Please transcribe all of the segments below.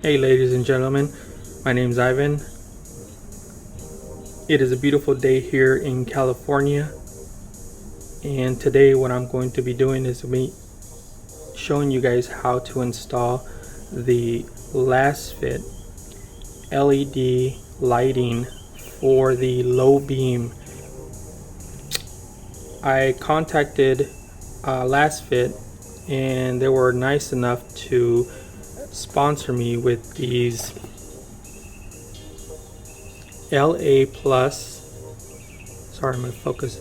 Hey ladies and gentlemen, my name's Ivan. It is a beautiful day here in California, and today what I'm going to be doing is showing you guys how to install the Lasfit LED lighting for the low beam. I contacted Lasfit and they were nice enough to sponsor me with these LA plus, sorry my focus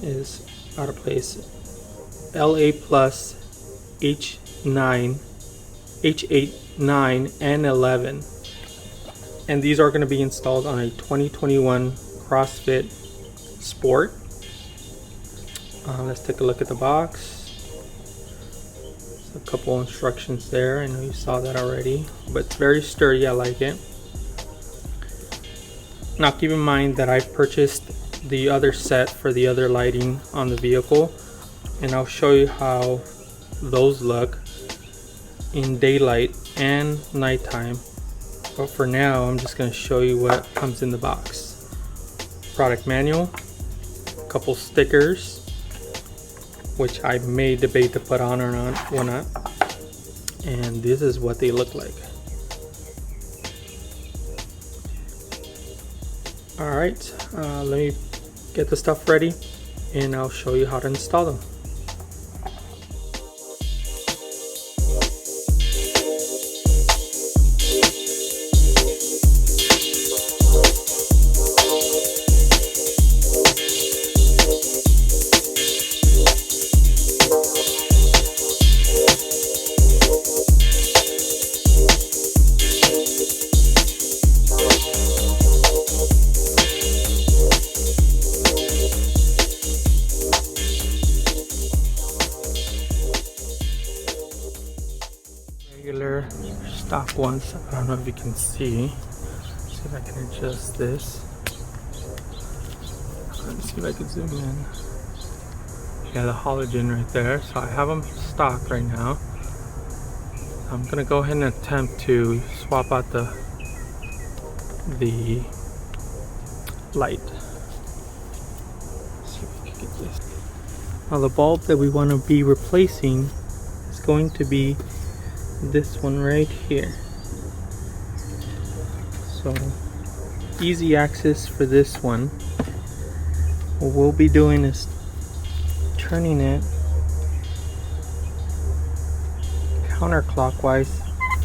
is out of place, LA plus H9, H8, 9 and 11, and these are going to be installed on a 2021 CrossFit Sport. Let's take a look at the box. A couple instructions there. I know you saw that already, but it's very sturdy. I like it. Now keep in mind that I purchased the other set for the other lighting on the vehicle, and I'll show you how those look in daylight and nighttime. But for now, I'm just going to show you what comes in the box. Product manual, a couple stickers, which I may debate to put on or not, and this is what they look like. Alright, let me get the stuff ready and I'll show you how to install them. Regular stock ones. I don't know if you can see. See if I can adjust this. Let's see if I can zoom in. Yeah, the halogen right there. So I have them stock right now. I'm gonna go ahead and attempt to swap out the light. Let's see if we can get this. Now the bulb that we want to be replacing is going to be this one right here. So easy access for this one. What we'll be doing is turning it counterclockwise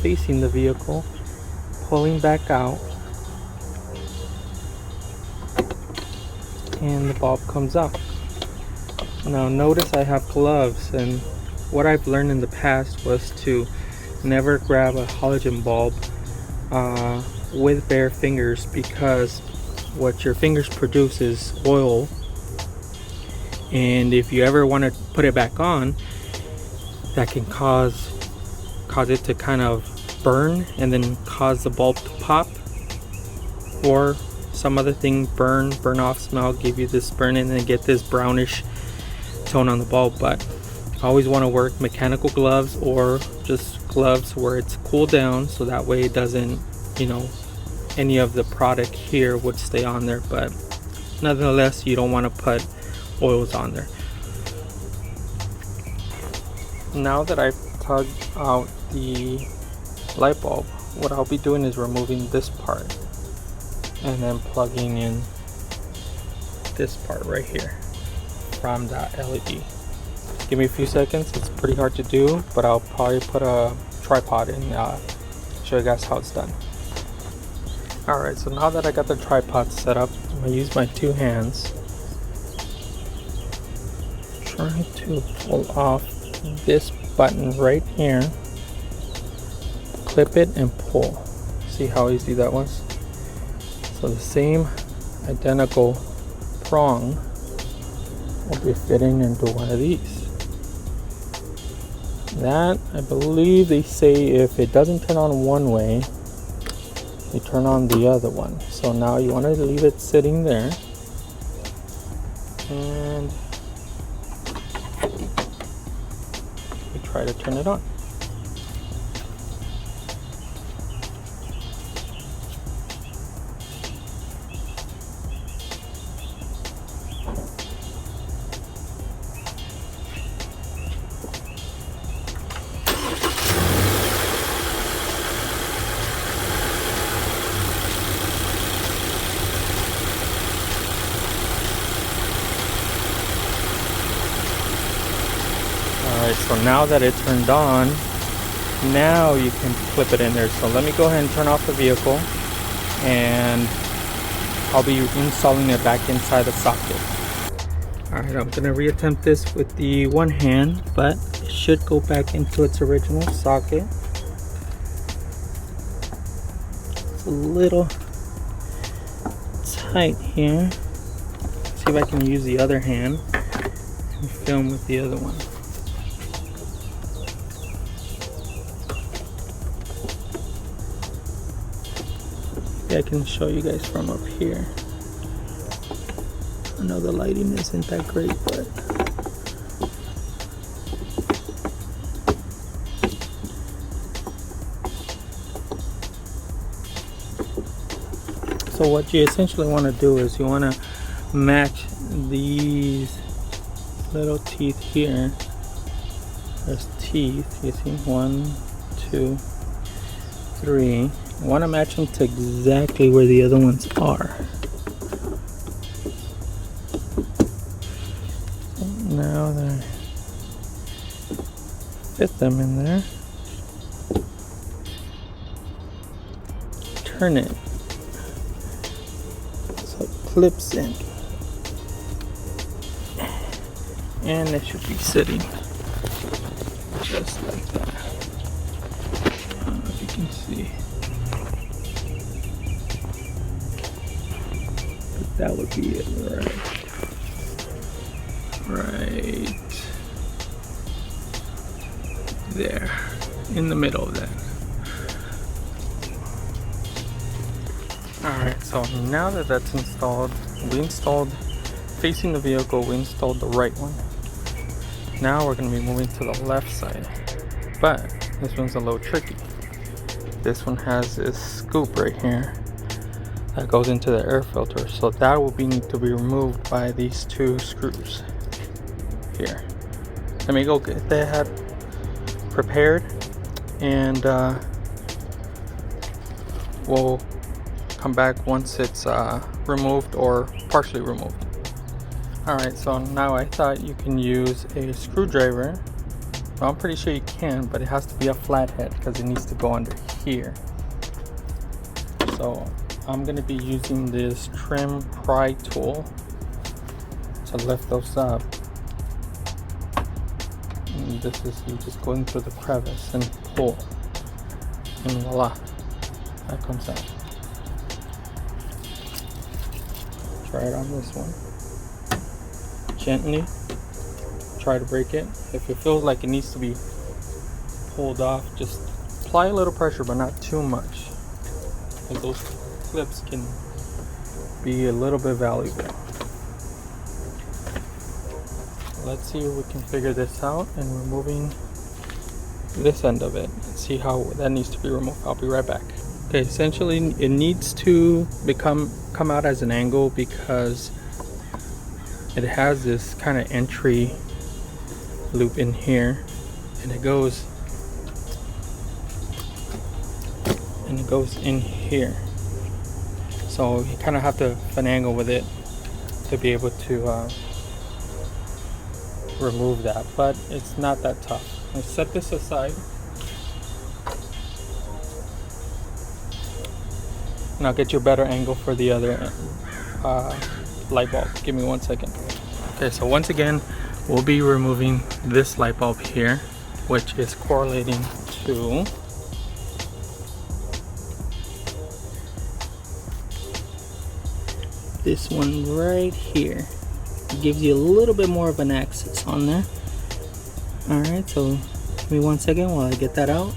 facing the vehicle, pulling back out, and the bulb comes out. Now notice I have gloves, and what I've learned in the past was to never grab a halogen bulb with bare fingers, because what your fingers produce is oil, and if you ever want to put it back on, that can cause it to kind of burn and then cause the bulb to pop, or some other thing, burn off smell, give you this burn and then get this brownish tone on the bulb. But I always want to work mechanical gloves or just gloves where it's cooled down, so that way it doesn't, any of the product here would stay on there, but nonetheless you don't want to put oils on there. Now that I've tugged out the light bulb, what I'll be doing is removing this part and then plugging in this part right here from that LED. Give me a few seconds. It's pretty hard to do, but I'll probably put a tripod in, show you guys how it's done. Alright, so now that I got the tripod set up, I'm going to use my two hands, trying to pull off this button right here, clip it and pull. See how easy that was? So the same identical prong will be fitting into one of these. That, I believe they say if it doesn't turn on one way, you turn on the other one. So now you want to leave it sitting there, and you try to turn it on. So now that it turned on, now you can clip it in there. So let me go ahead and turn off the vehicle, and I'll be installing it back inside the socket. Alright, I'm gonna reattempt this with the one hand, but it should go back into its original socket. It's a little tight here. See if I can use the other hand and film with the other one. Yeah, I can show you guys from up here. I know the lighting isn't that great, but so what you essentially want to do is you want to match these little teeth here. There's teeth, you see, 1, 2, 3. You want to match them to exactly where the other ones are. Now they fit them in there. Turn it so it clips in, and it should be sitting just like that. I don't know if you can see, but that would be it right there in the middle of that. Alright, so now that that's installed, we installed facing the vehicle, we installed the right one. Now we're going to be moving to the left side, but this one's a little tricky. This one has this scoop right here that goes into the air filter, so that will need to be removed by these 2 screws here. Let me go get that prepared, and we'll come back once it's removed or partially removed. Alright, so now I thought you can use a screwdriver. Well, I'm pretty sure you can, but it has to be a flathead because it needs to go under here. So I'm going to be using this trim pry tool to lift those up. And this is you just go into the crevice and pull, and voila, that comes out. Try it on this one. Gently try to break it. If it feels like it needs to be pulled off, just apply a little pressure, but not too much, because those clips can be a little bit valuable. Let's see if we can figure this out, and removing this end of it and see how that needs to be removed. I'll be right back. Okay, essentially it needs to come out as an angle because it has this kind of entry loop in here, and it goes in here. So you kind of have to finagle with it to be able to remove that, but it's not that tough. Let's set this aside, and I'll get you a better angle for the other light bulb. Give me 1 second. Okay, so once again we'll be removing this light bulb here, which is correlating to this one right here. It gives you a little bit more of an axis on there. Alright, so give me 1 second while I get that out.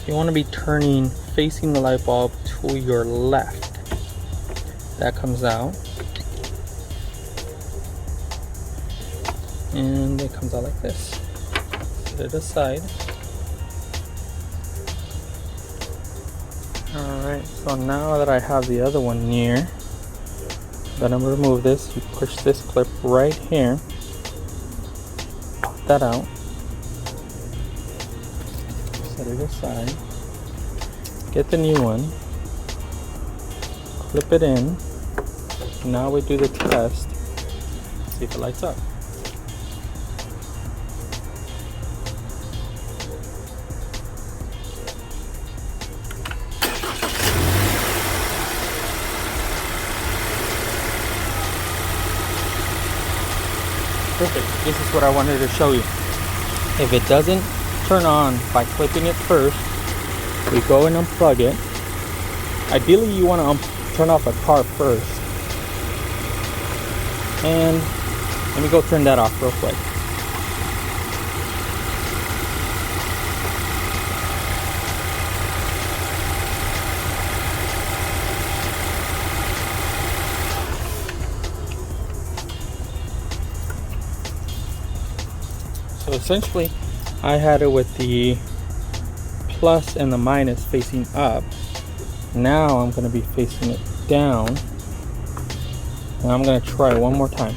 You want to be turning facing the light bulb to your left. That comes out, and it comes out like this. Set it aside. Alright, so now that I have the other one near, I'm gonna remove this. You push this clip right here, pop that out, set it aside, get the new one, clip it in. Now we do the test. See if it lights up. Perfect. This is what I wanted to show you. If it doesn't turn on by clipping it first, we go and unplug it. Ideally, you want to turn off a car first. And let me go turn that off real quick. So essentially, I had it with the plus and the minus facing up. Now I'm going to be facing it down. And I'm going to try one more time.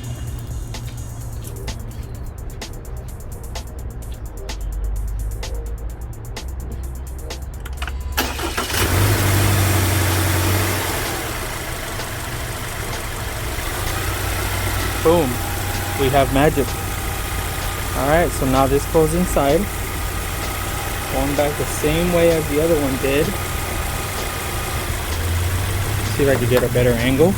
Boom. We have magic. Alright, so now this goes inside. Going back the same way as the other one did. See if I can get a better angle.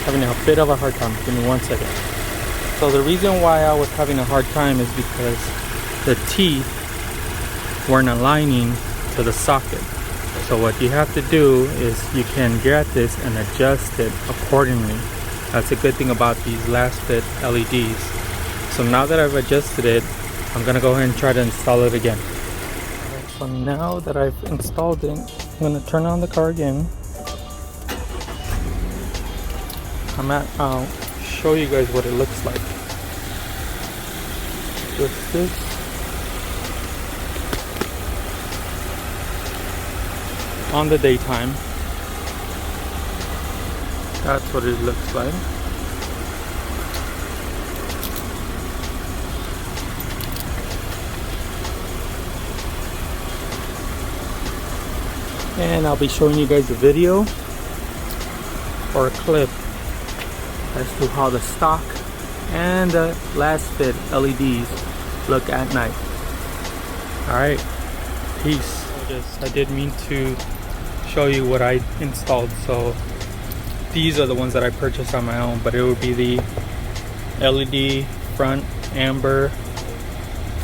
Having a bit of a hard time. Give me 1 second. So the reason why I was having a hard time is because the teeth weren't aligning to the socket. So what you have to do is you can get this and adjust it accordingly. That's a good thing about these Lasfit LEDs. So now that I've adjusted it, I'm gonna go ahead and try to install it again. Alright, so now that I've installed it, I'm gonna turn on the car again. I'll show you guys what it looks like. Just this. On the daytime. That's what it looks like. And I'll be showing you guys a video or a clip as to how the stock and the Lasfit LEDs look at night. Alright, peace. I did mean to show you what I installed. So these are the ones that I purchased on my own, but it would be the LED front amber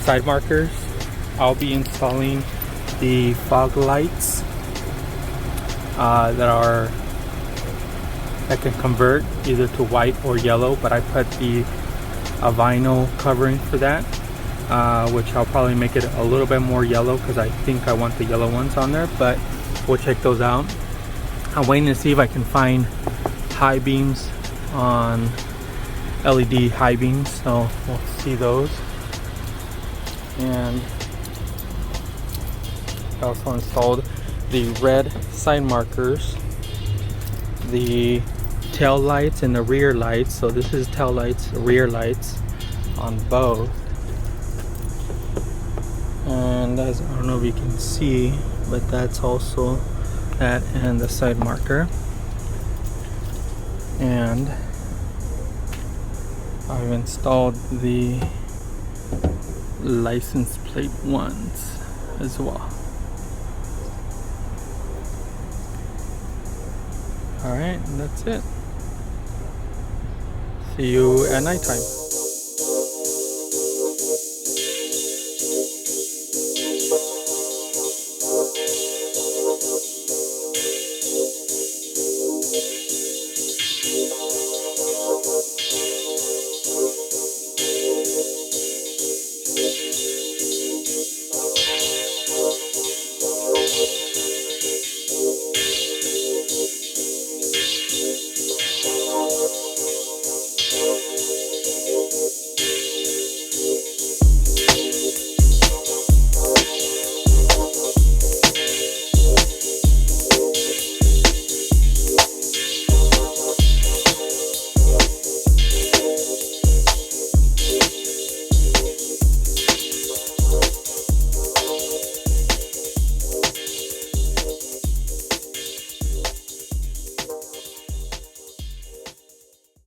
side markers. I'll be installing the fog lights that can convert either to white or yellow, but I put the vinyl covering for that, which I'll probably make it a little bit more yellow because I think I want the yellow ones on there, but we'll check those out. I'm waiting to see if I can find high beams on LED high beams, so we'll see those. And I also installed the red side markers, the tail lights and the rear lights. So this is tail lights, rear lights on both. And as I don't know if you can see, but that's also that and the side marker. And I've installed the license plate ones as well. Alright, that's it. See you at nighttime.